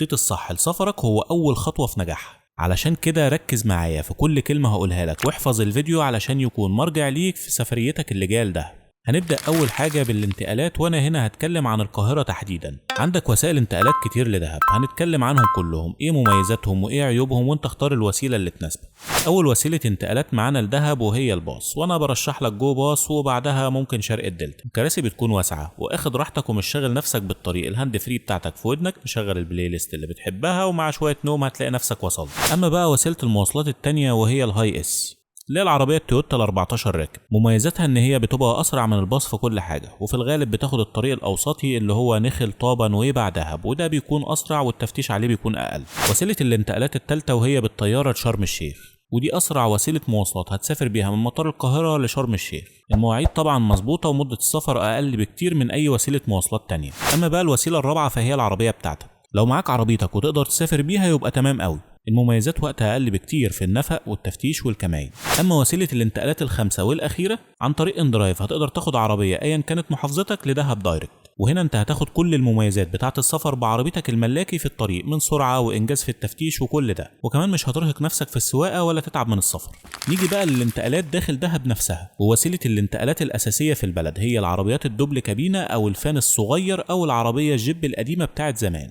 التخطيط الصح لسفرك هو أول خطوة في نجاحها، علشان كده ركز معايا في كل كلمة هقولها لك واحفظ الفيديو علشان يكون مرجع ليك في سفريتك اللي جاية لدهب. هنبدأ أول حاجة بالانتقالات، وأنا هنا هتكلم عن القاهرة تحديدا. عندك وسائل انتقالات كتير لدهب، هنتكلم عنهم كلهم، ايه مميزاتهم وايه عيوبهم، وانت اختار الوسيلة اللي تناسبك. أول وسيلة انتقالات معانا لدهب وهي الباص، وأنا برشح لك جو باص وبعدها ممكن شرق الدلتا. الكراسي بتكون واسعة واخد راحتك ومش شاغل نفسك بالطريق، الهاند فري بتاعتك في ودنك، مشغل البلاي ليست اللي بتحبها، ومع شوية نوم هتلاقي نفسك وصلت. أما بقى وسيلة المواصلات التانية وهي الهاي اس، اللي هي العربية التويوتا ال 14 راكب. مميزاتها ان هي بتبقى اسرع من الباص في كل حاجة، وفي الغالب بتاخد الطريق الاوسطي اللي هو نخل طابة نويبع دهب، وده بيكون اسرع والتفتيش عليه بيكون اقل. وسيلة الانتقالات التالتة وهي بالطيارة لشرم الشيخ، ودي اسرع وسيلة مواصلات هتسافر بيها من مطار القاهرة لشرم الشيخ. المواعيد طبعا مظبوطة ومدة السفر اقل بكتير من اي وسيلة مواصلات تانية. اما بقى الوسيلة الرابعة فهي العربية بتاعتك، لو معاك عربيتك وتقدر تسافر بيها يبقى تمام قوي، المميزات وقتها اقل بكتير في النفق والتفتيش والكمائن. اما وسيله الانتقالات الخامسه والاخيره عن طريق اندرايف، هتقدر تاخد عربيه ايا كانت محافظتك لدهب دايركت، وهنا انت هتاخد كل المميزات بتاعه السفر بعربيتك الملاكي في الطريق، من سرعه وانجاز في التفتيش وكل ده، وكمان مش هترهق نفسك في السواقه ولا تتعب من السفر. نيجي بقى للانتقالات داخل دهب نفسها، ووسيله الانتقالات الاساسيه في البلد هي العربيات الدبل كابينه او الفان الصغير او العربيه الجيب القديمه بتاعه زمان.